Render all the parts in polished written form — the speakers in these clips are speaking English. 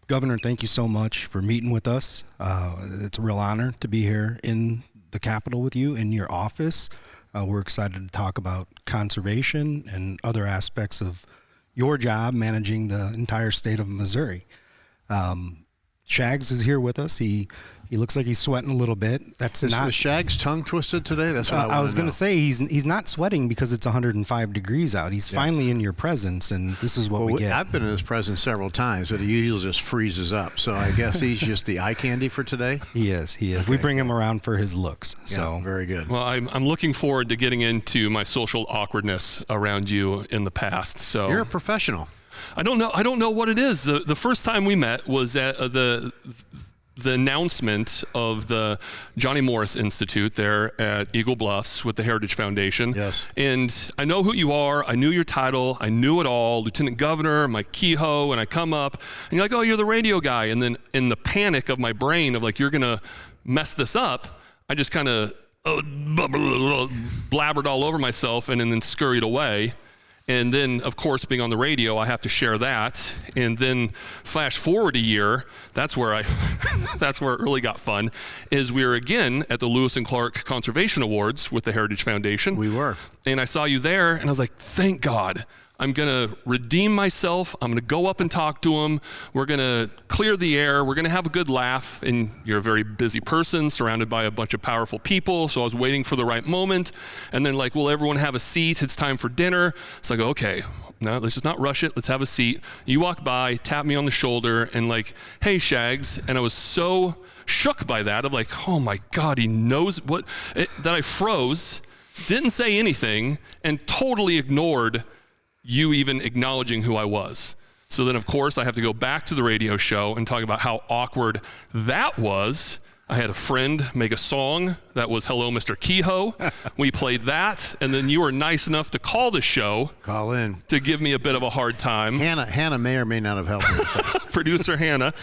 Governor, thank you so much for meeting with us. It's a real honor to be here in the Capitol with you in your office. We're excited to talk about conservation and other aspects of your job managing the entire state of Missouri. Shags is here with us. He looks like he's sweating a little bit. Is Shags tongue twisted today? That's what I was going to say. He's not sweating because it's 105 degrees out. He's finally in your presence, and this is what we get. I've been in his presence several times, but he usually just freezes up. So I guess he's just the eye candy for today. He is. Okay. We bring him around for his looks. So very good. Well, I'm looking forward to getting into my social awkwardness around you in the past. So you're a professional. I don't know what it is. The first time we met was at the announcement of the Johnny Morris Institute there at Eagle Bluffs with the Heritage Foundation. Yes. And I know who you are. I knew your title. I knew it all. Lieutenant Governor Mike Kehoe. And I come up and you're like, oh, you're the radio guy. And then in the panic of my brain of like, you're going to mess this up, I just kind of blabbered all over myself and then scurried away. And then, of course, being on the radio, I have to share that. And then flash forward a year, that's where that's where it really got fun, is we were again at the Lewis and Clark Conservation Awards with the Heritage Foundation. We were. And I saw you there, and I was like, thank God. I'm going to redeem myself. I'm going to go up and talk to him. We're going to clear the air. We're going to have a good laugh. And you're a very busy person surrounded by a bunch of powerful people. So I was waiting for the right moment. And then like, will everyone have a seat? It's time for dinner. So I go, okay, no, let's just not rush it. Let's have a seat. You walk by, tap me on the shoulder and like, hey, Shags. And I was so shook by that. I'm like, oh my God, he knows that I froze, didn't say anything, and totally ignored you even acknowledging who I was. So then, of course, I have to go back to the radio show and talk about how awkward that was. I had a friend make a song that was Hello, Mr. Kehoe. We played that, and then you were nice enough to call the show. Call in. To give me a bit of a hard time. Hannah may or may not have helped me with that. Producer Hannah.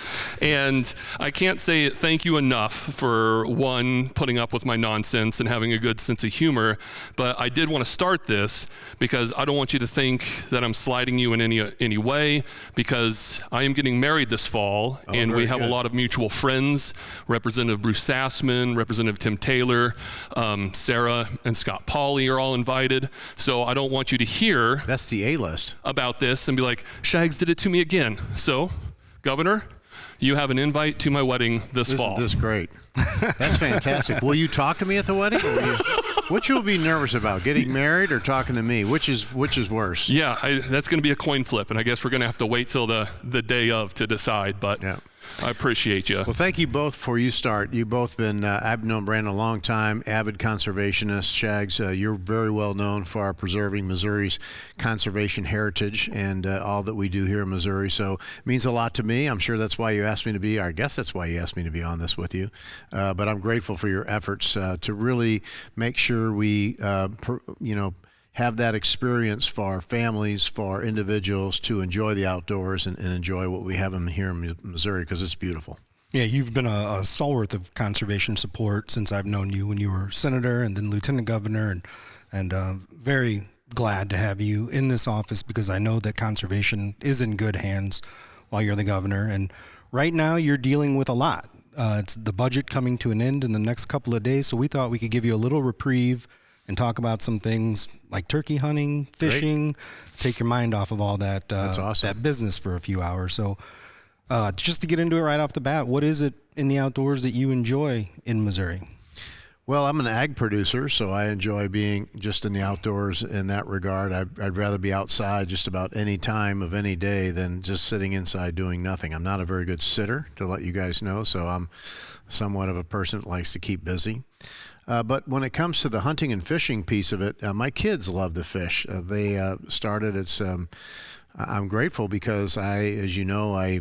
And I can't say thank you enough for, one, putting up with my nonsense and having a good sense of humor, but I did want to start this because I don't want you to think that I'm sliding you in any way, because I am getting married this fall, and we have a lot of mutual friends, Representative Bruce Sassman, Representative Tim Taylor, Sarah and Scott Pauley are all invited. So I don't want you to hear that's the A-list about this and be like, Shags did it to me again. So, Governor, you have an invite to my wedding this fall. This is great. That's fantastic. Will you talk to me at the wedding? Which you'll be nervous about, getting married or talking to me? Which is worse? Yeah, that's going to be a coin flip, and I guess we're going to have to wait till the day of to decide. But yeah. I appreciate you. Well, thank you both for you start. You've both been, I've known Brandon a long time, avid conservationist. Shags, you're very well known for our preserving Missouri's conservation heritage and all that we do here in Missouri. So it means a lot to me. I'm sure that's why you asked me to be, I guess that's why you asked me to be on this with you. But I'm grateful for your efforts to really make sure we, have that experience for our families, for our individuals to enjoy the outdoors and enjoy what we have here in Missouri, because it's beautiful. Yeah, you've been a stalwart of conservation support since I've known you when you were senator and then lieutenant governor, and very glad to have you in this office because I know that conservation is in good hands while you're the governor. And right now you're dealing with a lot. It's the budget coming to an end in the next couple of days, so we thought we could give you a little reprieve and talk about some things like turkey hunting, fishing, take your mind off of all that That's awesome. that business for a few hours. So just to get into it right off the bat, what is it in the outdoors that you enjoy in Missouri? Well, I'm an ag producer, so I enjoy being just in the outdoors in that regard. I'd rather be outside just about any time of any day than just sitting inside doing nothing. I'm not a very good sitter, to let you guys know, so I'm somewhat of a person that likes to keep busy. But when it comes to the hunting and fishing piece of it, my kids love to fish. They started. I'm grateful because as you know, I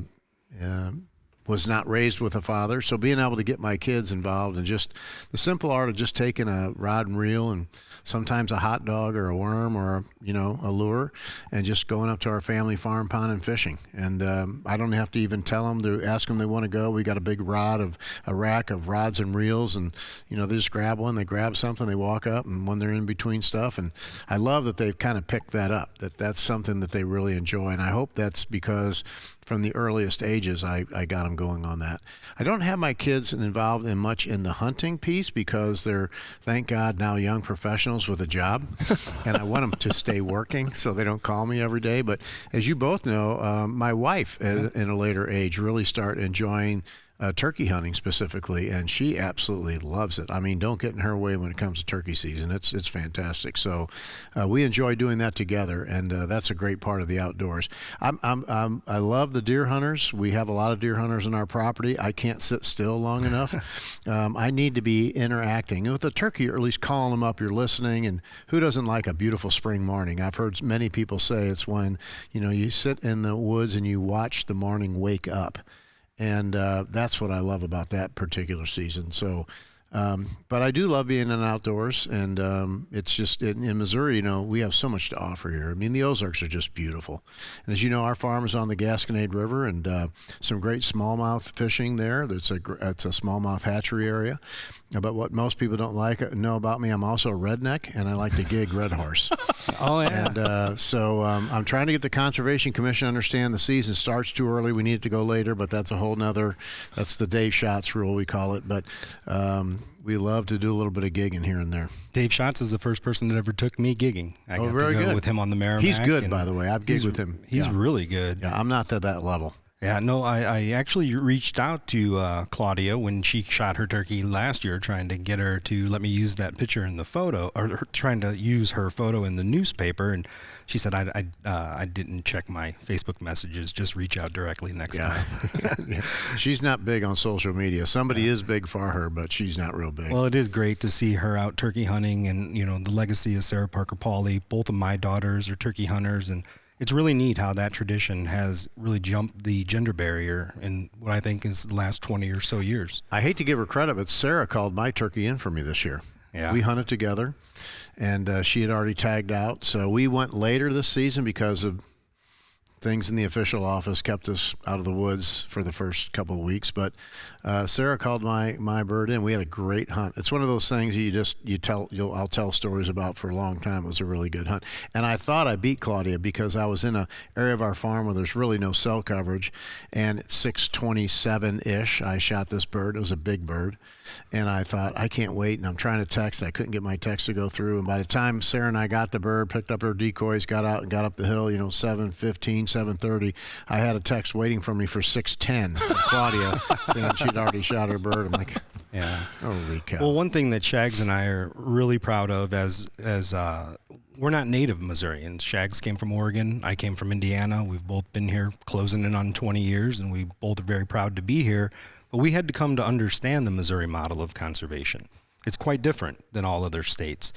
was not raised with a father, so being able to get my kids involved in just the simple art of just taking a rod and reel and sometimes a hot dog or a worm or a lure, and just going up to our family farm pond and fishing. And I don't have to even tell them to ask them they want to go. We got a big rack of rods and reels, and they just grab one, they grab something, they walk up, and when they're in between stuff, and I love that they've kind of picked that up. That's something that they really enjoy, and I hope that's because from the earliest ages I got them going on that. I don't have my kids involved in much in the hunting piece because they're, thank God, now young professionals with a job, and I want them to stay working so they don't call me every day. But as you both know, my wife in a later age really started enjoying turkey hunting specifically, and she absolutely loves it. I mean, don't get in her way when it comes to turkey season. It's fantastic. So we enjoy doing that together, and that's a great part of the outdoors. I love the deer hunters. We have a lot of deer hunters on our property. I can't sit still long enough. I need to be interacting with the turkey, or at least calling them up. You're listening, and who doesn't like a beautiful spring morning? I've heard many people say it's when you sit in the woods and you watch the morning wake up. And that's what I love about that particular season. So, but I do love being in outdoors, and it's just in Missouri, we have so much to offer here. I mean, the Ozarks are just beautiful. And as you know, our farm is on the Gasconade River, and some great smallmouth fishing there. It's a smallmouth hatchery area. But what most people don't know about me, I'm also a redneck, and I like to gig red horse. Oh, yeah. And so I'm trying to get the Conservation Commission to understand the season starts too early. We need it to go later, but that's a whole nother, that's the Dave Schatz rule, we call it. But we love to do a little bit of gigging here and there. Dave Schatz is the first person that ever took me gigging. I got very to go good. with him on the Merrimack. He's good, by the way. I've gigged with him. He's really good. Yeah, I'm not to that level. Yeah, no, I actually reached out to Claudia when she shot her turkey last year, trying to get her to let me use that picture in the photo, or trying to use her photo in the newspaper. And she said, I didn't check my Facebook messages, just reach out directly next time. She's not big on social media. Somebody is big for her, but she's not real big. Well, it is great to see her out turkey hunting, and, the legacy of Sarah Parker Pauley. Both of my daughters are turkey hunters, and it's really neat how that tradition has really jumped the gender barrier in what I think is the last 20 or so years. I hate to give her credit, but Sarah called my turkey in for me this year. Yeah. We hunted together, and she had already tagged out. So we went later this season because of things in the official office kept us out of the woods for the first couple of weeks. But Sarah called my bird in. We had a great hunt. It's one of those things I'll tell stories about for a long time. It was a really good hunt. And I thought I beat Claudia because I was in an area of our farm where there's really no cell coverage. And at 6:27-ish, I shot this bird. It was a big bird. And I thought, I can't wait. And I'm trying to text. I couldn't get my text to go through. And by the time Sarah and I got the bird, picked up her decoys, got out and got up the hill, 7:15, 7:30, I had a text waiting for me for 6:10 from Claudia saying she'd already shot her bird. I'm like, yeah, holy cow. Well, one thing that Shags and I are really proud of, as we're not native Missourians. Shags came from Oregon. I came from Indiana. We've both been here closing in on 20 years, and we both are very proud to be here. But we had to come to understand the Missouri model of conservation. It's quite different than all other states.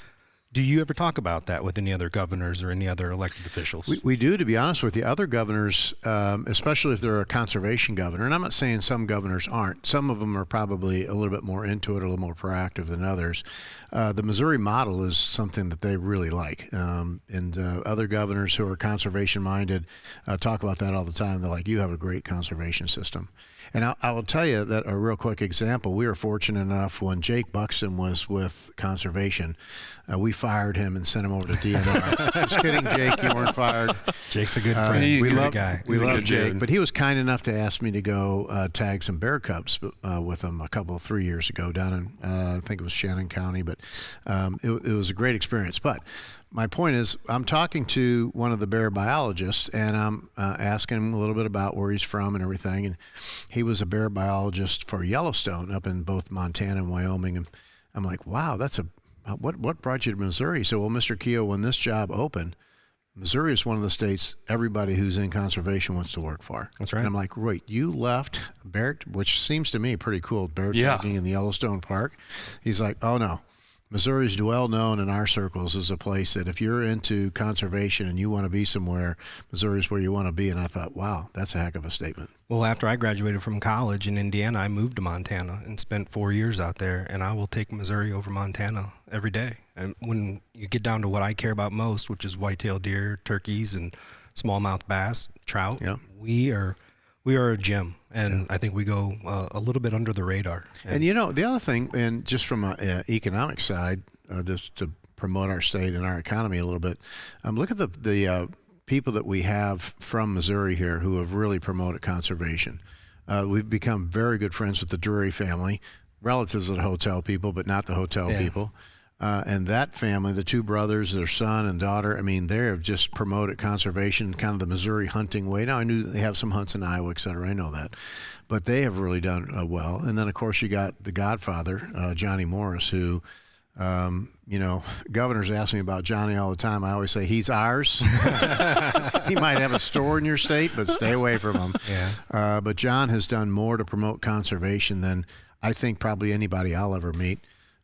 Do you ever talk about that with any other governors or any other elected officials? We do, to be honest with you. Other governors, especially if they're a conservation governor, and I'm not saying some governors aren't. Some of them are probably a little bit more into it, a little more proactive than others. The Missouri model is something that they really like. And other governors who are conservation-minded talk about that all the time. They're like, you have a great conservation system. And I will tell you that a real quick example, we were fortunate enough when Jake Buxton was with Conservation, we fired him and sent him over to DNR. Just kidding, Jake, you weren't fired. Jake's a good friend. He's a guy. We love Jake, but he was kind enough to ask me to go tag some bear cubs with him 3 years ago down in, I think it was Shannon County, but it was a great experience. But my point is, I'm talking to one of the bear biologists, and I'm asking him a little bit about where he's from and everything. And he was a bear biologist for Yellowstone up in both Montana and Wyoming. And I'm like, wow, what brought you to Missouri? He said, well, Mr. Kehoe, when this job opened, Missouri is one of the states everybody who's in conservation wants to work for. That's right. And I'm like, wait, you left bear, which seems to me pretty cool, bear tagging in the Yellowstone Park. He's like, oh, no. Missouri's well known in our circles as a place that if you're into conservation and you want to be somewhere, Missouri's where you want to be. And I thought, wow, that's a heck of a statement. Well, after I graduated from college in Indiana, I moved to Montana and spent 4 years out there, and I will take Missouri over Montana every day. And when you get down to what I care about most, which is whitetail deer, turkeys, and smallmouth bass, trout, we are a gem, and I think we go a little bit under the radar. And the other thing, and just from an economic side, just to promote our state and our economy a little bit, look at the people that we have from Missouri here who have really promoted conservation. We've become very good friends with the Drury family, relatives of the hotel people, but not the hotel people. And that family, the two brothers, their son and daughter, I mean, they have just promoted conservation, kind of the Missouri hunting way. Now, I knew they have some hunts in Iowa, et cetera. I know that. But they have really done well. And then, of course, you got the godfather, Johnny Morris, who, governors ask me about Johnny all the time. I always say, he's ours. He might have a store in your state, but stay away from him. Yeah. But John has done more to promote conservation than I think probably anybody I'll ever meet.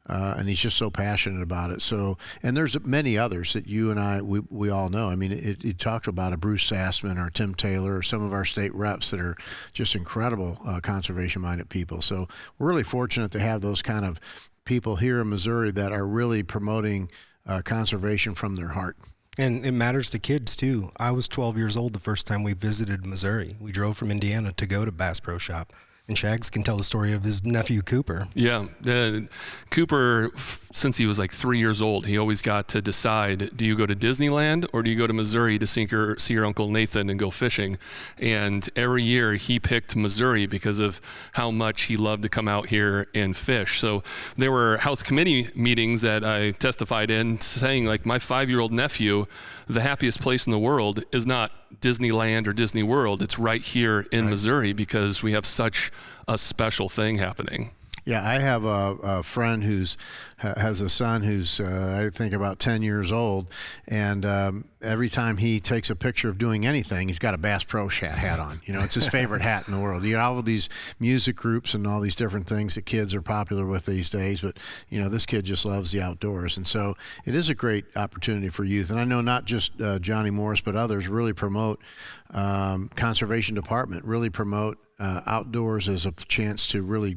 And he's just so passionate about it. So, and there's many others that you and I, we all know. I mean, you talked about a Bruce Sassman or Tim Taylor or some of our state reps that are just incredible conservation-minded people. So we're really fortunate to have those kind of people here in Missouri that are really promoting conservation from their heart. And it matters to kids, too. I was 12 years old the first time we visited Missouri. We drove from Indiana to go to Bass Pro Shop. And Shags can tell the story of his nephew, Cooper. Yeah. Cooper, since he was like 3 years old, he always got to decide, do you go to Disneyland or do you go to Missouri to see your Uncle Nathan and go fishing? And every year he picked Missouri because of how much he loved to come out here and fish. So there were House committee meetings that I testified in saying, like, my 5-year-old nephew, the happiest place in the world is not Disneyland or Disney World. It's right here in Missouri because we have such a special thing happening. Yeah, I have a friend who's has a son who's I think about 10 years old, and every time he takes a picture of doing anything, he's got a Bass Pro hat on. You know, it's his favorite hat in the world. You know, all of these music groups and all these different things that kids are popular with these days, but you know, this kid just loves the outdoors, and so it is a great opportunity for youth. And I know not just Johnny Morris, but others really promote conservation department, really promote outdoors as a chance to really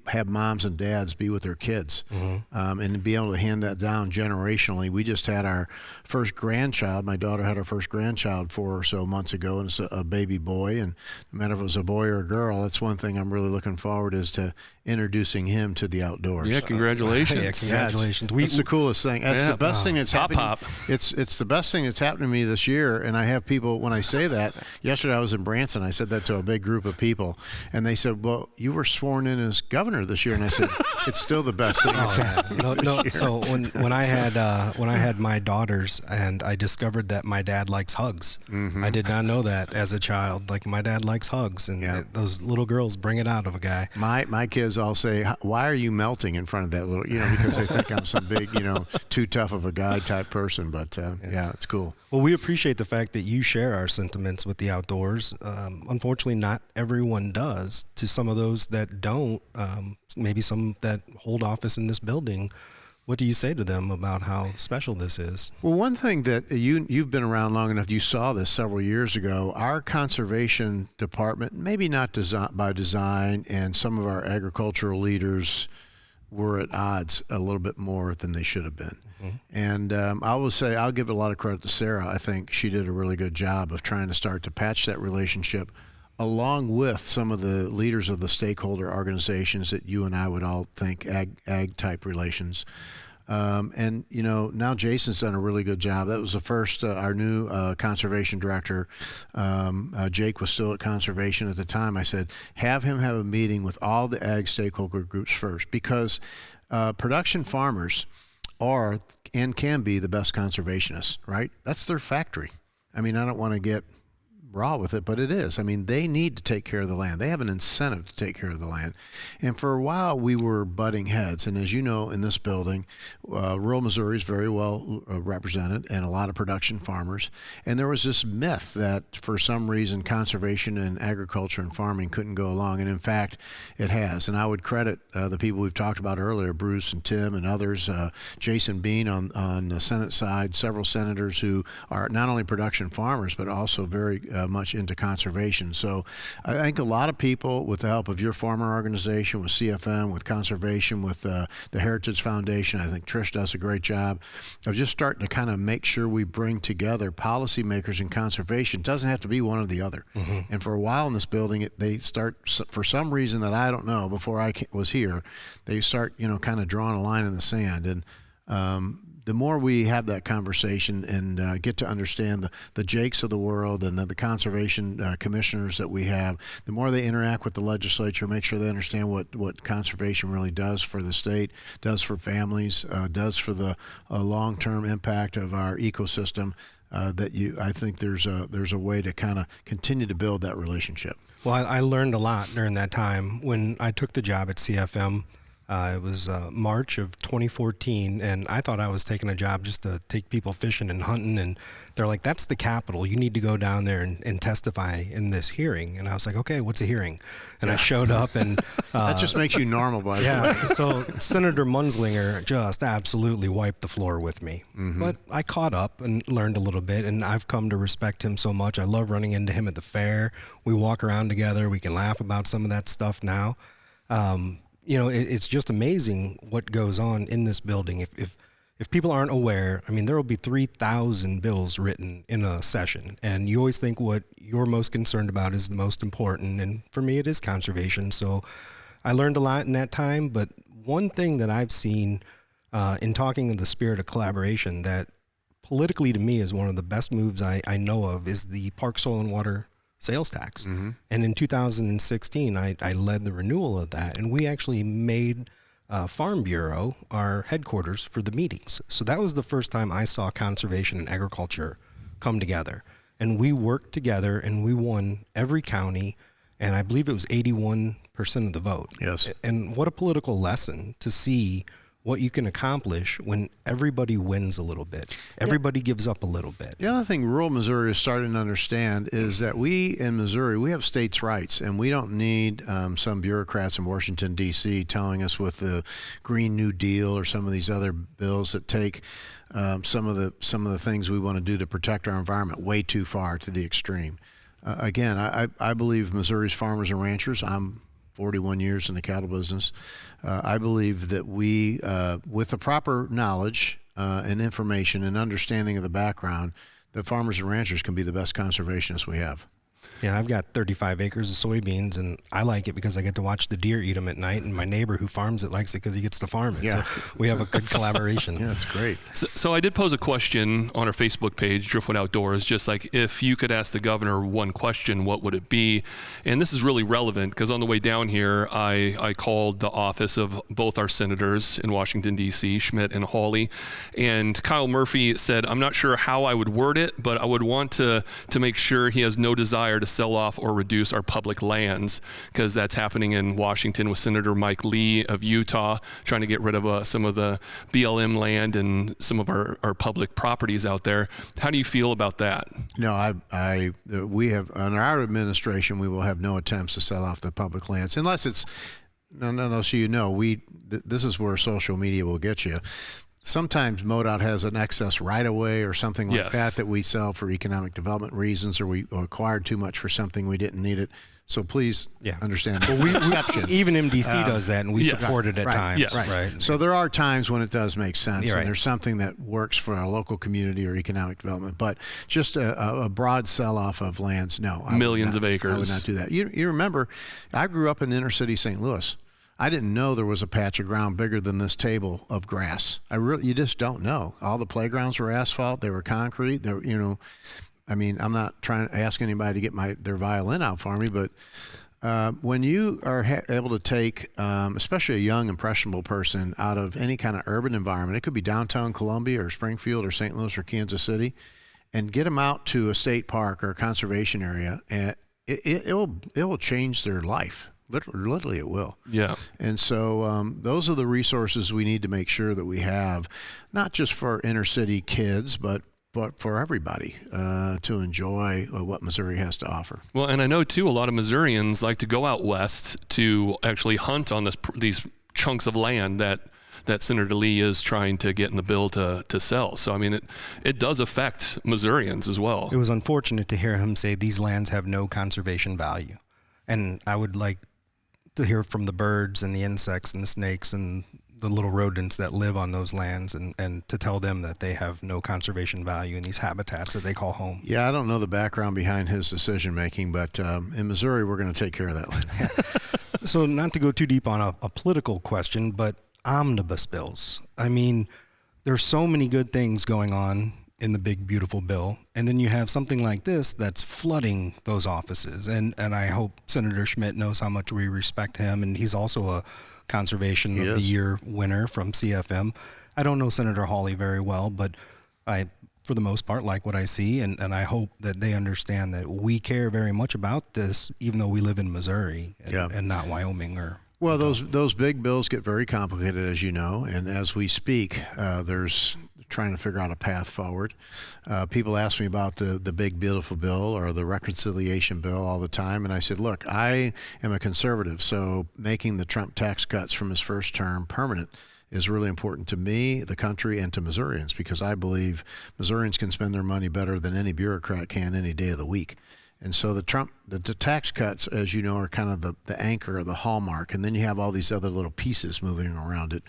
have moms and dads be with their kids, and be able to hand that down generationally. We just had our first grandchild. My daughter had her first grandchild 4 or so months ago, and it's a baby boy. And no matter if it was a boy or a girl, that's one thing I'm really looking forward is to introducing him to the outdoors. Yeah, congratulations. Yeah, congratulations. That's the coolest thing. That's the best thing that's happened. It's the best thing that's happened to me this year. And I have people, when I say that, yesterday I was in Branson, I said that to a big group of people, and they said, well, you were sworn in as governor this year. And I said, it's still the best thing that's happened. No. So when I had my daughters, and I discovered that my dad likes hugs. I did not know that as a child. Like, my dad likes hugs, and those little girls bring it out of a guy. My kids all say, why are you melting in front of that little, because they think I'm some big, too tough of a guy type person. But yeah, it's cool. Well, we appreciate the fact that you share our sentiments with the outdoors. Unfortunately, not everyone does. To some of those that don't, maybe some that hold office in this building, what do you say to them about how special this is? Well, one thing that you've been around long enough, you saw this several years ago. Our conservation department, maybe not by design, and some of our agricultural leaders were at odds a little bit more than they should have been. And I will say, I'll give a lot of credit to Sarah. I think she did a really good job of trying to start to patch that relationship, along with some of the leaders of the stakeholder organizations that you and I would all think ag type relations. And now Jason's done a really good job. That was the first, our new conservation director, Jake was still at conservation at the time. I said, have him have a meeting with all the ag stakeholder groups first, because production farmers are and can be the best conservationists, right? That's their factory. I mean, I don't want to get raw with it, but it is. I mean, they need to take care of the land. They have an incentive to take care of the land. And for a while, we were butting heads. And as you know, in this building, rural Missouri is very well represented, and a lot of production farmers. And there was this myth that for some reason conservation and agriculture and farming couldn't go along. And in fact, it has. And I would credit the people we've talked about earlier, Bruce and Tim and others, Jason Bean on the Senate side, several senators who are not only production farmers, but also very much into conservation. So I think a lot of people, with the help of your farmer organization, with CFM, with conservation, with the Heritage Foundation, I think Trish does a great job of just starting to kind of make sure we bring together policymakers and conservation. It doesn't have to be one or the other. Mm-hmm. And for a while in this building, they start, for some reason that I don't know, before I was here, they start, kind of drawing a line in the sand. And the more we have that conversation and get to understand the Jakes of the world and the conservation commissioners that we have, the more they interact with the legislature, make sure they understand what conservation really does for the state, does for families, does for the long-term impact of our ecosystem. I think there's a way to kind of continue to build that relationship. Well, I learned a lot during that time when I took the job at CFM. It was March of 2014, and I thought I was taking a job just to take people fishing and hunting, and they're like, that's the Capitol. You need to go down there and testify in this hearing. And I was like, okay, what's a hearing? And I showed up, and... that just makes you normal, by the way. So Senator Munzlinger just absolutely wiped the floor with me. Mm-hmm. But I caught up and learned a little bit, and I've come to respect him so much. I love running into him at the fair. We walk around together. We can laugh about some of that stuff now. It's just amazing what goes on in this building. If people aren't aware, I mean, there will be 3,000 bills written in a session, and you always think what you're most concerned about is the most important, and for me, it is conservation. So I learned a lot in that time, but one thing that I've seen in talking in the spirit of collaboration that politically to me is one of the best moves I know of is the Park, Soil, and Water sales tax. Mm-hmm. And in 2016, I led the renewal of that, and we actually made Farm Bureau our headquarters for the meetings. So that was the first time I saw conservation and agriculture come together. And we worked together, and we won every county, and I believe it was 81% of the vote. Yes. And what a political lesson to see what you can accomplish when everybody wins a little bit. Everybody gives up a little bit. The other thing rural Missouri is starting to understand is that we in Missouri, we have states' rights, and we don't need some bureaucrats in Washington, D.C. telling us with the Green New Deal or some of these other bills that take some of the things we want to do to protect our environment way too far to the extreme. Again, I believe Missouri's farmers and ranchers, I'm 41 years in the cattle business. I believe that we, with the proper knowledge and information and understanding of the background, that farmers and ranchers can be the best conservationists we have. Yeah, I've got 35 acres of soybeans, and I like it because I get to watch the deer eat them at night, and my neighbor who farms it likes it because he gets to farm it. Yeah. So we have a good collaboration. Yeah, that's great. So I did pose a question on our Facebook page, Driftwood Outdoors, just like if you could ask the governor one question, what would it be? And this is really relevant because on the way down here, I called the office of both our senators in Washington, D.C., Schmidt and Hawley, and Kyle Murphy said, I'm not sure how I would word it, but I would want to make sure he has no desire to sell off or reduce our public lands, because that's happening in Washington with Senator Mike Lee of Utah trying to get rid of some of the BLM land and some of our public properties out there. How do you feel about that? No, we have, under our administration, we will have no attempts to sell off the public lands unless it's, no, so this is where social media will get you. Sometimes MoDOT has an excess right-of-way or something like that we sell for economic development reasons, or we acquired too much for something we didn't need it. So please understand that. Well, even MDC does that, and we support it at times. Yes. Right. So there are times when it does make sense, Right. and there's something that works for our local community or economic development. But just a broad sell-off of lands, no. Millions of acres. I would not do that. You remember, I grew up in inner city St. Louis. I didn't know there was a patch of ground bigger than this table of grass. You just don't know. All the playgrounds were asphalt. They were concrete. I'm not trying to ask anybody to get their violin out for me, but when you are able to take, especially a young, impressionable person out of any kind of urban environment, it could be downtown Columbia or Springfield or St. Louis or Kansas City, and get them out to a state park or a conservation area, and it will change their life. Literally it will. Yeah. And so those are the resources we need to make sure that we have, not just for inner city kids, but for everybody to enjoy what Missouri has to offer. Well, and I know, too, a lot of Missourians like to go out west to actually hunt on these chunks of land that Senator Lee is trying to get in the bill to sell. So, I mean, it does affect Missourians as well. It was unfortunate to hear him say these lands have no conservation value. And I would like to hear from the birds and the insects and the snakes and the little rodents that live on those lands, and to tell them that they have no conservation value in these habitats that they call home. Yeah, I don't know the background behind his decision making, but in Missouri, we're going to take care of that land. So not to go too deep on a political question, but omnibus bills. I mean, there's so many good things going on in the big, beautiful bill. And then you have something like this that's flooding those offices. And I hope Senator Schmidt knows how much we respect him. And he's also a Conservation of the Year winner from CFM. I don't know Senator Hawley very well, but I, for the most part, like what I see. And I hope that they understand that we care very much about this, even though we live in Missouri and not Wyoming or... Well, those big bills get very complicated, as you know, and as we speak, there's trying to figure out a path forward. People ask me about the big, beautiful bill or the reconciliation bill all the time, and I said, look, I am a conservative, so making the Trump tax cuts from his first term permanent is really important to me, the country, and to Missourians, because I believe Missourians can spend their money better than any bureaucrat can any day of the week. And so the tax cuts, as you know, are kind of the anchor or the hallmark, and then you have all these other little pieces moving around it.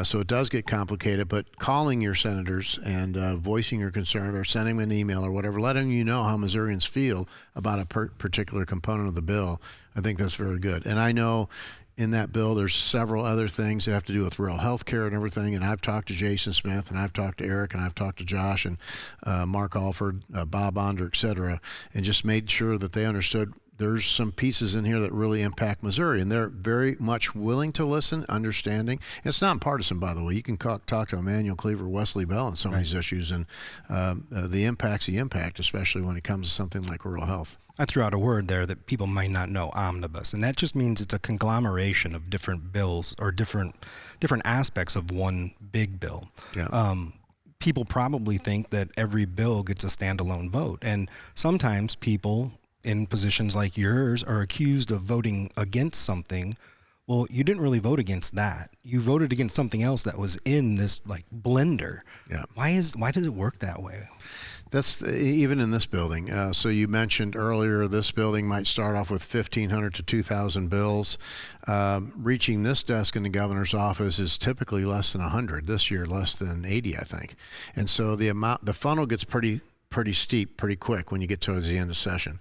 So it does get complicated, but calling your senators and voicing your concern or sending them an email or whatever, letting you know how Missourians feel about a particular component of the bill, I think that's very good. And I know in that bill, there's several other things that have to do with rural health care and everything. And I've talked to Jason Smith, and I've talked to Eric, and I've talked to Josh and Mark Alford, Bob Onder, et cetera, and just made sure that they understood there's some pieces in here that really impact Missouri. And they're very much willing to listen, understanding. And it's not partisan, by the way. You can talk to Emmanuel Cleaver, Wesley Bell on some of these issues, and the impact's the impact, especially when it comes to something like rural health. I threw out a word there that people might not know, omnibus, and that just means it's a conglomeration of different bills or different aspects of one big bill. Yeah. People probably think that every bill gets a standalone vote, and sometimes people in positions like yours are accused of voting against something. Well, you didn't really vote against that. You voted against something else that was in this like blender. Yeah. Why does it work that way? That's even in this building. So you mentioned earlier this building might start off with 1,500 to 2,000 bills. Reaching this desk in the governor's office is typically less than 100. This year, less than 80, I think. And so the funnel gets pretty steep pretty quick when you get towards the end of session.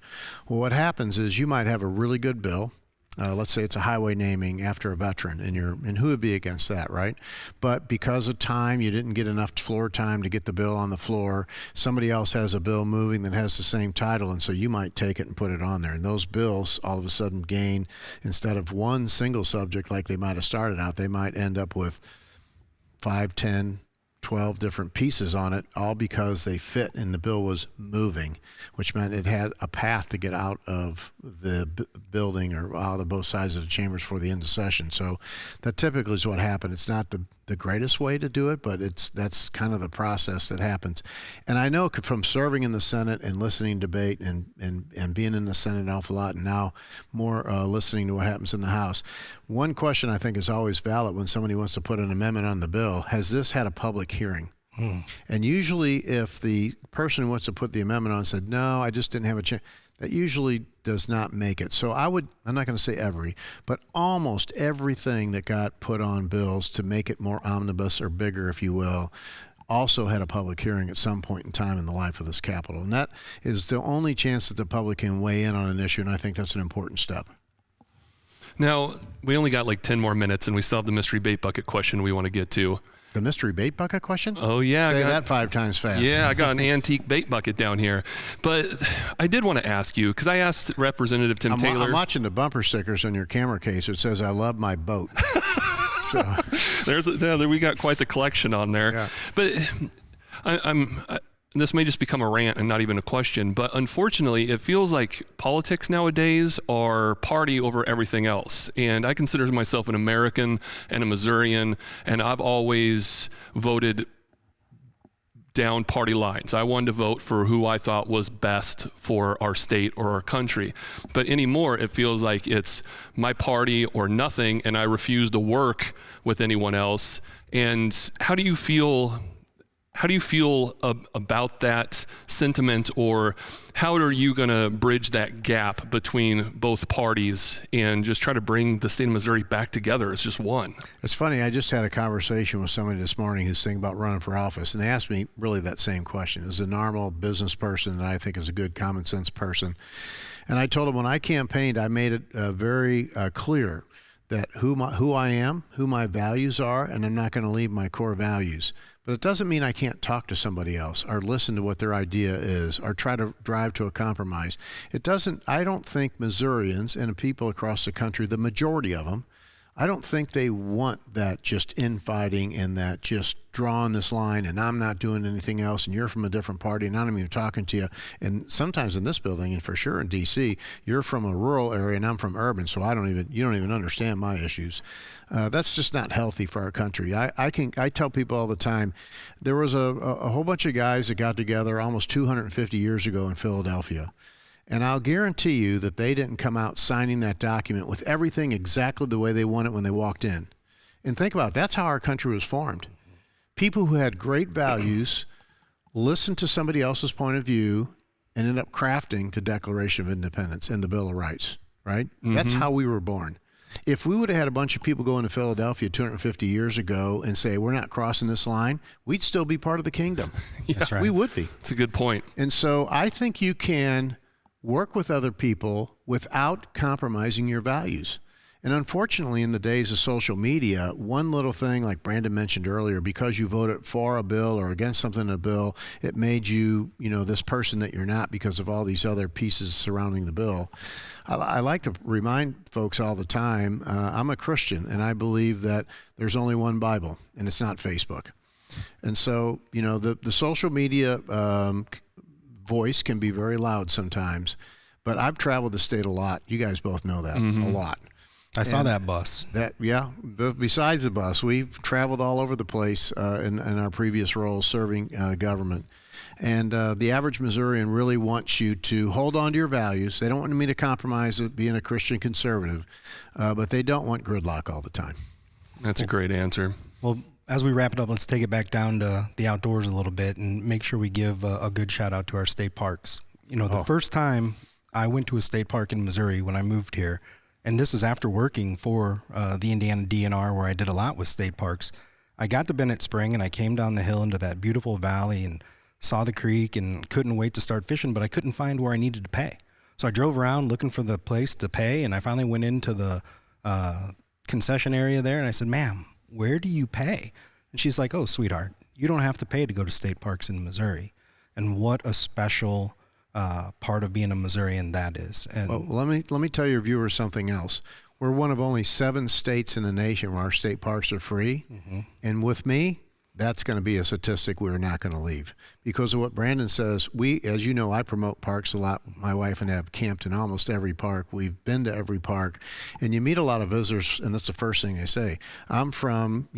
Well, what happens is you might have a really good bill. Let's say it's a highway naming after a veteran, and who would be against that, right? But because of time, you didn't get enough floor time to get the bill on the floor. Somebody else has a bill moving that has the same title, and so you might take it and put it on there. And those bills all of a sudden gain, instead of one single subject like they might have started out, they might end up with 5, 10, 12 different pieces on it, all because they fit and the bill was moving, which meant it had a path to get out of the building or out of both sides of the chambers for the end of session. So that typically is what happened. It's not the greatest way to do it, but that's kind of the process that happens. And I know from serving in the Senate and listening to debate and being in the Senate an awful lot, and now more listening to what happens in the House, one question I think is always valid when somebody wants to put an amendment on the bill: has this had a public hearing? And usually if the person who wants to put the amendment on said, no, I just didn't have a chance, that usually does not make it. So I'm not going to say every, but almost everything that got put on bills to make it more omnibus or bigger, if you will, also had a public hearing at some point in time in the life of this Capitol. And that is the only chance that the public can weigh in on an issue, and I think that's an important step. Now, we only got like 10 more minutes, and we still have the mystery bait bucket question we want to get to. The mystery bait bucket question? Oh, yeah. Say that 5 times fast. Yeah, I got an antique bait bucket down here. But I did want to ask you, because I asked Representative Tim Taylor. I'm watching the bumper stickers on your camera case. It says, I love my boat. So we got quite the collection on there. Yeah. But this may just become a rant and not even a question, but unfortunately, it feels like politics nowadays are party over everything else. And I consider myself an American and a Missourian, and I've always voted down party lines. I wanted to vote for who I thought was best for our state or our country. But anymore, it feels like it's my party or nothing, and I refuse to work with anyone else. And how do you feel about that sentiment, or how are you going to bridge that gap between both parties and just try to bring the state of Missouri back together as just one? It's funny, I just had a conversation with somebody this morning who's thinking about running for office, and they asked me really that same question. As a normal business person that I think is a good common sense person, and I told them when I campaigned, I made it very clear that who I am, who my values are, and I'm not going to leave my core values. But it doesn't mean I can't talk to somebody else or listen to what their idea is or try to drive to a compromise. I don't think Missourians and people across the country, the majority of them, I don't think they want that just infighting and that just drawing this line and I'm not doing anything else and you're from a different party and I'm not even talking to you. And sometimes in this building, and for sure in D.C., you're from a rural area and I'm from urban, so you don't even understand my issues. That's just not healthy for our country. I tell people all the time, there was a whole bunch of guys that got together almost 250 years ago in Philadelphia. And I'll guarantee you that they didn't come out signing that document with everything exactly the way they want it when they walked in. And think about it, that's how our country was formed. People who had great values listened to somebody else's point of view and ended up crafting the Declaration of Independence and the Bill of Rights, right? Mm-hmm. That's how we were born. If we would have had a bunch of people go into Philadelphia 250 years ago and say, we're not crossing this line, we'd still be part of the kingdom. Yeah, that's right. We would be. That's a good point. And so I think you can work with other people without compromising your values. And unfortunately, in the days of social media, one little thing, like Brandon mentioned earlier, because you voted for a bill or against something in a bill, it made you, this person that you're not because of all these other pieces surrounding the bill. I like to remind folks all the time, I'm a Christian, and I believe that there's only one Bible, and it's not Facebook. And so, the social media voice can be very loud sometimes, but I've traveled the state a lot. You guys both know that, a lot. I saw that bus. Besides the bus, we've traveled all over the place in our previous roles serving government. And the average Missourian really wants you to hold on to your values. They don't want me to compromise it being a Christian conservative, but they don't want gridlock all the time. That's a great answer. Well, as we wrap it up, let's take it back down to the outdoors a little bit and make sure we give a good shout out to our state parks. The first time I went to a state park in Missouri when I moved here, and this is after working for the Indiana DNR, where I did a lot with state parks. I got to Bennett Spring, and I came down the hill into that beautiful valley and saw the creek and couldn't wait to start fishing, but I couldn't find where I needed to pay. So I drove around looking for the place to pay, and I finally went into the concession area there, and I said, "Ma'am, where do you pay?" And she's like, "Oh, sweetheart, you don't have to pay to go to state parks in Missouri." And what a special part of being a Missourian that is. And well, let me tell your viewers something else. We're one of only 7 states in the nation where our state parks are free. Mm-hmm. And with me, that's going to be a statistic we're not going to leave. Because of what Brandon says, as you know, I promote parks a lot. My wife and I have camped in almost every park. We've been to every park. And you meet a lot of visitors, and that's the first thing they say. I'm from,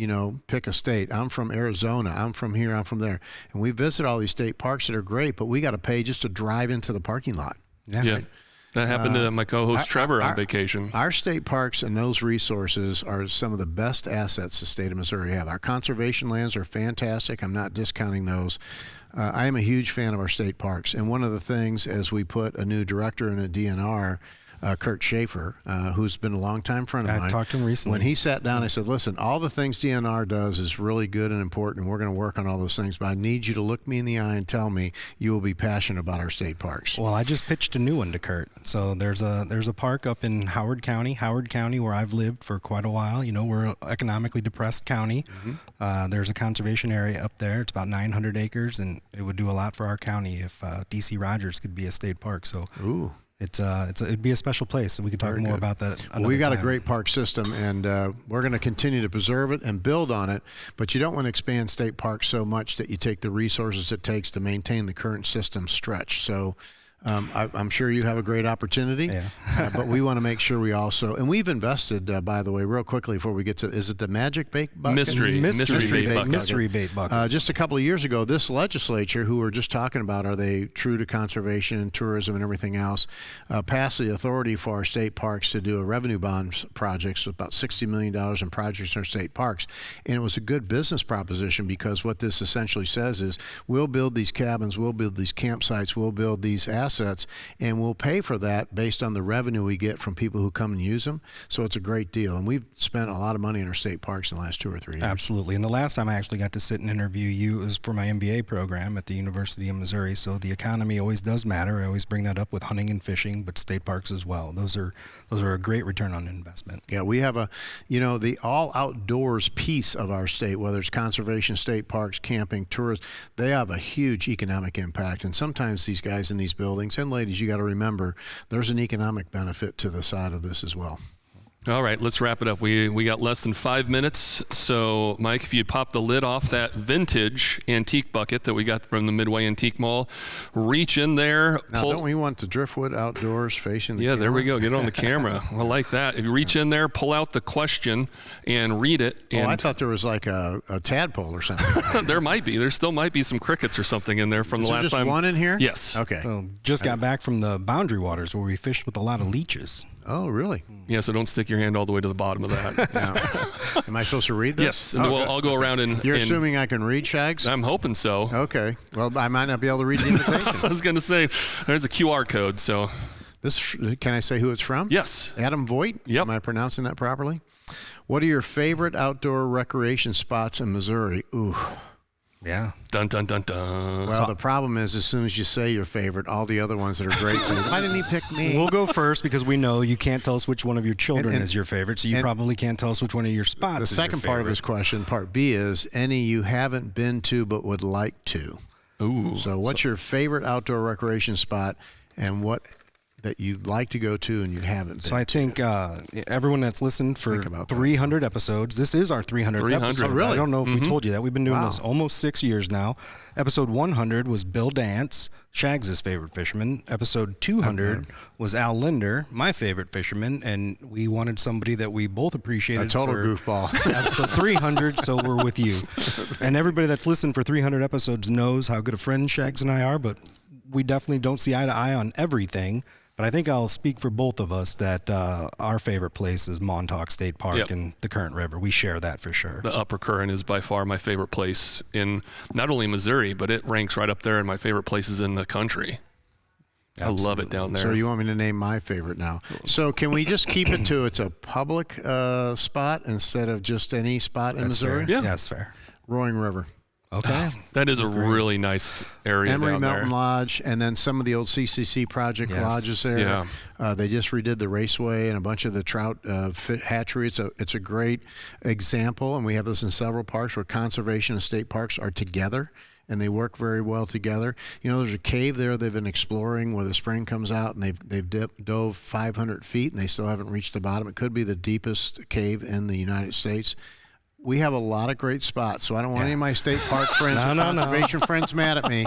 pick a state. I'm from Arizona. I'm from here. I'm from there. And we visit all these state parks that are great, but we got to pay just to drive into the parking lot. Yeah. Right? That happened to my co-host Trevor on vacation. Our state parks and those resources are some of the best assets the state of Missouri have. Our conservation lands are fantastic. I'm not discounting those. I am a huge fan of our state parks. And one of the things, as we put a new director in a DNR, Kurt Schaefer, who's been a longtime friend of mine. I talked to him recently. When he sat down, I said, "Listen, all the things DNR does is really good and important, and we're going to work on all those things, but I need you to look me in the eye and tell me you will be passionate about our state parks." Well, I just pitched a new one to Kurt. So there's a park up in Howard County, where I've lived for quite a while. We're an economically depressed county. Mm-hmm. There's a conservation area up there. It's about 900 acres, and it would do a lot for our county if D.C. Rogers could be a state park. So. Ooh. It'd be a special place, and we could talk more about that. We got time. a great park system, and we're going to continue to preserve it and build on it. But you don't want to expand state parks so much that you take the resources it takes to maintain the current system stretched. So. I'm sure you have a great opportunity, but we want to make sure we also, and we've invested, by the way, real quickly before we get to, is it the Magic Bait Bucket? Mystery Bait Bucket. Just a couple of years ago, this legislature, who we're just talking about, are they true to conservation and tourism and everything else, passed the authority for our state parks to do a revenue bond projects with about $60 million in projects in our state parks. And it was a good business proposition, because what this essentially says is we'll build these cabins, we'll build these campsites, we'll build these assets, and we'll pay for that based on the revenue we get from people who come and use them. So it's a great deal. And we've spent a lot of money in our state parks in the last 2 or 3 years. Absolutely. And the last time I actually got to sit and interview you was for my MBA program at the University of Missouri. So the economy always does matter. I always bring that up with hunting and fishing, but state parks as well. Those are a great return on investment. Yeah, we have the all outdoors piece of our state, whether it's conservation, state parks, camping, tourism, they have a huge economic impact. And sometimes these guys in these buildings and ladies, you got to remember there's an economic benefit to the side of this as well. All right, let's wrap it up. We got less than 5 minutes. So, Mike, if you pop the lid off that vintage antique bucket that we got from the Midway Antique Mall, reach in there. Now, don't we want the Driftwood Outdoors facing the camera? There we go. Get it on the camera. I like that. If you reach in there, pull out the question, and read it. And I thought there was like a tadpole or something. There might be. There still might be some crickets or something in there from the last just time. One in here? Yes. Okay. So just got back from the Boundary Waters where we fished with a lot of leeches. Oh, really? Yeah, so don't stick your hand all the way to the bottom of that. Now, am I supposed to read this? Yes, and I'll go around and... You're assuming I can read, Shags? I'm hoping so. Okay. Well, I might not be able to read the invitation. I was going to say, there's a QR code, so... Can I say who it's from? Yes. Adam Voigt? Yep. Am I pronouncing that properly? What are your favorite outdoor recreation spots in Missouri? Ooh. Yeah. Dun, dun, dun, dun. Well, the problem is, as soon as you say your favorite, all the other ones that are great say, why didn't he pick me? We'll go first because we know you can't tell us which one of your children is your favorite, so you probably can't tell us which one of your spots is your favorite. The second part of his question, part B, is any you haven't been to but would like to. Ooh. So what's your favorite outdoor recreation spot, and what that you'd like to go to and you haven't been to? So I think everyone that's listened for 300 episodes, this is our 300th episode. Oh, really? I don't know if we told you that. We've been doing this almost 6 years now. Episode 100 was Bill Dance, Shags' favorite fisherman. Episode 200 was Al Linder, my favorite fisherman, and we wanted somebody that we both appreciated. A total goofball. Episode 300, so we're with you. And everybody that's listened for 300 episodes knows how good a friend Shags and I are, but we definitely don't see eye to eye on everything. But I think I'll speak for both of us that our favorite place is Montauk State Park and the Current River. We share that for sure. The Upper Current is by far my favorite place in not only Missouri, but it ranks right up there in my favorite places in the country. Absolutely. I love it down there. So you want me to name my favorite now. So can we just keep it to it's a public spot instead of just any spot in Missouri? Fair. Yeah, that's fair. Roaring River. Okay. That is a really nice area Emory down Mountain there. Lodge, and then some of the old CCC project lodges there. Yeah. They just redid the raceway and a bunch of the trout hatchery. It's a great example, and we have this in several parks where conservation and state parks are together, and they work very well together. You know, there's a cave there they've been exploring where the spring comes out, and they've dove 500 feet, and they still haven't reached the bottom. It could be the deepest cave in the United States. We have a lot of great spots, so I don't want any of my state park friends or conservation friends mad at me.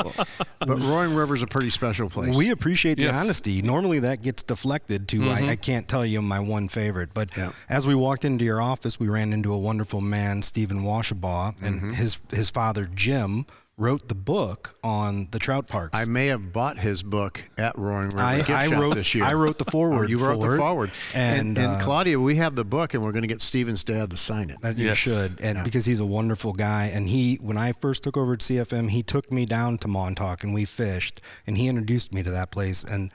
But Roaring River is a pretty special place. We appreciate the honesty. Normally that gets deflected to I can't tell you my one favorite. But as we walked into your office, we ran into a wonderful man, Stephen Washabaugh, and his father, Jim, wrote the book on the trout parks. I may have bought his book at Roaring River Gift Shop this year. I wrote the foreword. You wrote the foreword. And Claudia, we have the book, and we're going to get Stephen's dad to sign it. You should, and because he's a wonderful guy. And when I first took over at CFM, he took me down to Montauk, and we fished, and he introduced me to that place. And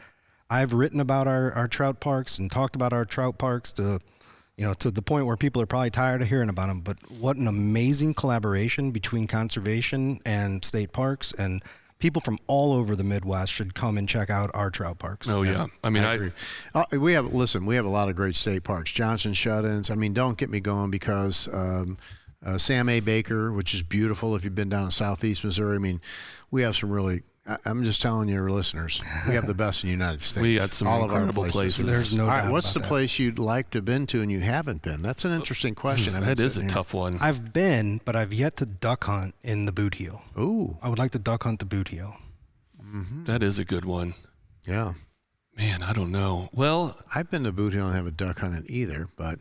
I've written about our trout parks and talked about our trout parks to the point where people are probably tired of hearing about them. But what an amazing collaboration between conservation and state parks, and people from all over the Midwest should come and check out our trout parks. Oh yeah, I mean, I agree. We have a lot of great state parks. Johnson Shut-ins. I mean, don't get me going because Sam A. Baker, which is beautiful if you've been down in southeast Missouri. I mean, we have some really, I'm just telling you, listeners, we have the best in the United States. We got some incredible places. There's no All right, doubt what's the about place you'd like to have been to and you haven't been? That's an interesting question. That is a tough one. I've been, but I've yet to duck hunt in the boot heel. Ooh. I would like to duck hunt the boot heel. That is a good one. Yeah. Man, I don't know. Well, I've been to boot hill and haven't duck hunted either, but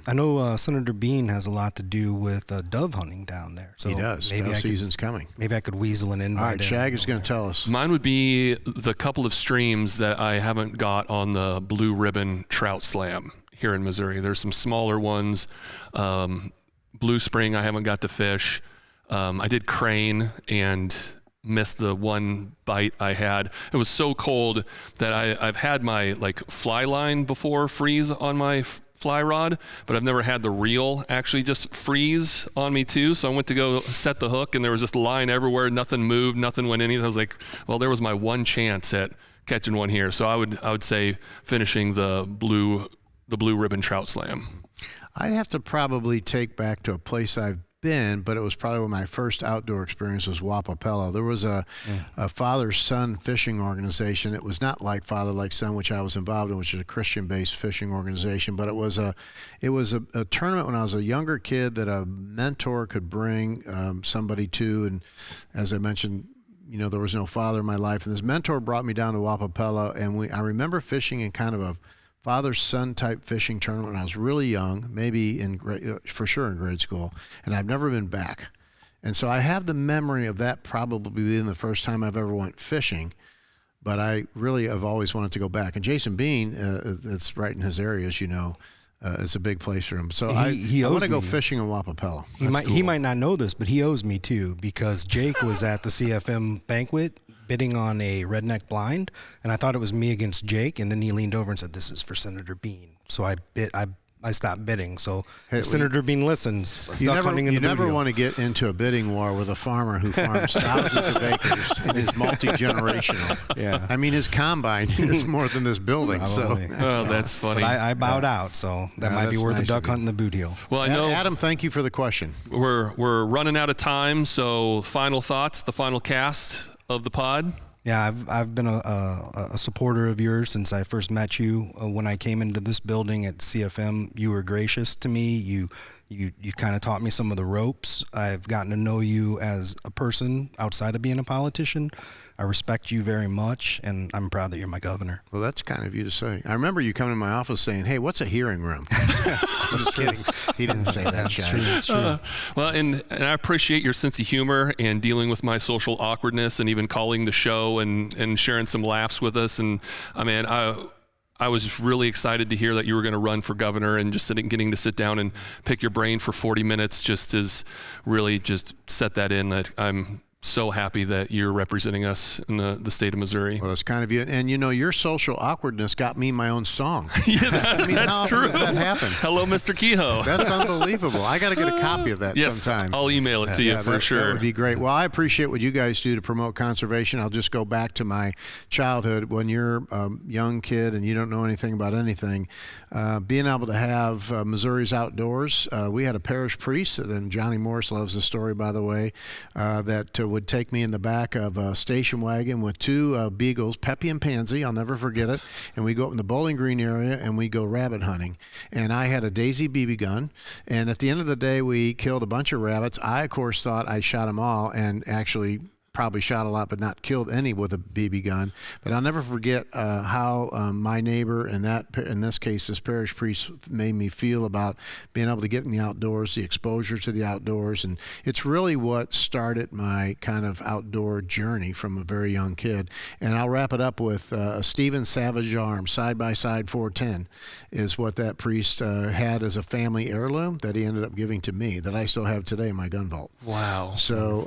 I know Senator Bean has a lot to do with dove hunting down there. So he does. Dove season's coming. Maybe I could weasel an invite. All right, Shag is going to tell us. mine would be the couple of streams that I haven't got on the Blue Ribbon Trout Slam here in Missouri. There's some smaller ones. Blue Spring I haven't got to fish. I did Crane and missed the one bite I had. It was so cold that I've had my fly line before freeze on my fly rod, but I've never had the reel actually just freeze on me too. So I went to go set the hook and there was just line everywhere. Nothing moved, nothing went in. I was like, well, there was my one chance at catching one here. So I would say finishing the blue ribbon trout slam. I'd have to probably take back to a place I've been, but it was probably when my first outdoor experience was Wapapello. There was a father-son fishing organization. It was not like Father Like Son, which I was involved in, which is a Christian-based fishing organization, but it was a tournament when I was a younger kid that a mentor could bring somebody to, and as I mentioned, there was no father in my life, and this mentor brought me down to Wapapello, and I remember fishing in kind of a father-son type fishing tournament when I was really young, maybe for sure in grade school, and I've never been back. And so I have the memory of that probably being the first time I've ever went fishing, but I really have always wanted to go back. And Jason Bean, it's right in his area, as you know, it's a big place for him. So I want to go fishing in Wapapello. He might not know this, but he owes me too, because Jake was at the CFM banquet bidding on a redneck blind, and I thought it was me against Jake, and then he leaned over and said, "This is for Senator Bean." So I stopped bidding. So if Senator Bean listens, you never want to get into a bidding war with a farmer who farms thousands of acres and is multi-generational. Yeah. I mean, his combine is more than this building. That's funny. But I bowed out, so that might be worth a duck hunt in the boot heel. Well, I know, Adam, thank you for the question. We're running out of time, so final thoughts, the final cast of the pod. Yeah, I've been a supporter of yours since I first met you. When I came into this building at CFM, you were gracious to me. You kind of taught me some of the ropes. I've gotten to know you as a person outside of being a politician. I respect you very much, and I'm proud that you're my governor. Well, that's kind of you to say. I remember you coming to my office saying, "Hey, what's a hearing room?" Just kidding. He didn't say that. That's true. It's true. Well, and I appreciate your sense of humor and dealing with my social awkwardness, and even calling the show and sharing some laughs with us. And I mean, I was really excited to hear that you were going to run for governor, and just getting to sit down and pick your brain for 40 minutes just set that in. That I'm so happy that you're representing us in the state of Missouri. Well, that's kind of you. And your social awkwardness got me my own song. Yeah, that's true. How does that happen? Hello, Mr. Kehoe. That's unbelievable. I got to get a copy of that sometime. I'll email it to you for sure. That would be great. Well, I appreciate what you guys do to promote conservation. I'll just go back to my childhood. When you're a young kid and you don't know anything about anything, being able to have Missouri's Outdoors, we had a parish priest, and Johnny Morris loves the story, by the way, that would take me in the back of a station wagon with two beagles, Peppy and Pansy, I'll never forget it, and we go up in the Bowling Green area and we go rabbit hunting. And I had a Daisy BB gun, and at the end of the day we killed a bunch of rabbits. I, of course, thought I shot them all, and actually probably shot a lot but not killed any with a BB gun. But I'll never forget how my neighbor, in this case this parish priest, made me feel about being able to get in the outdoors, the exposure to the outdoors. And it's really what started my kind of outdoor journey from a very young kid. And I'll wrap it up with a Stephen Savage arm, side-by-side 410, is what that priest had as a family heirloom that he ended up giving to me, that I still have today in my gun vault. Wow. So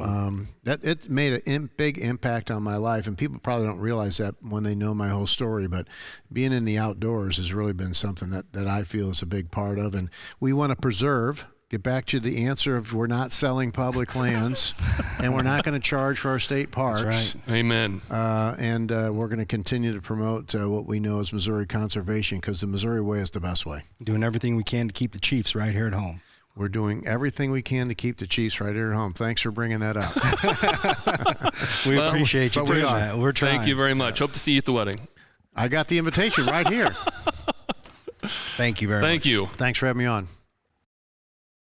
that it made a big impact on my life, and people probably don't realize that when they know my whole story, but being in the outdoors has really been something that I feel is a big part of, and we want to preserve. Get back to the answer of we're not selling public lands, and we're not going to charge for our state parks. That's right. Amen. And we're going to continue to promote what we know as Missouri conservation, because the Missouri way is the best way. Doing everything we can to keep the Chiefs right here at home. We're doing everything we can to keep the Chiefs right here at home. Thanks for bringing that up. We appreciate you doing that. We're trying. Thank you very much. Hope to see you at the wedding. I got the invitation right here. Thank you very much. Thank you. Thanks for having me on.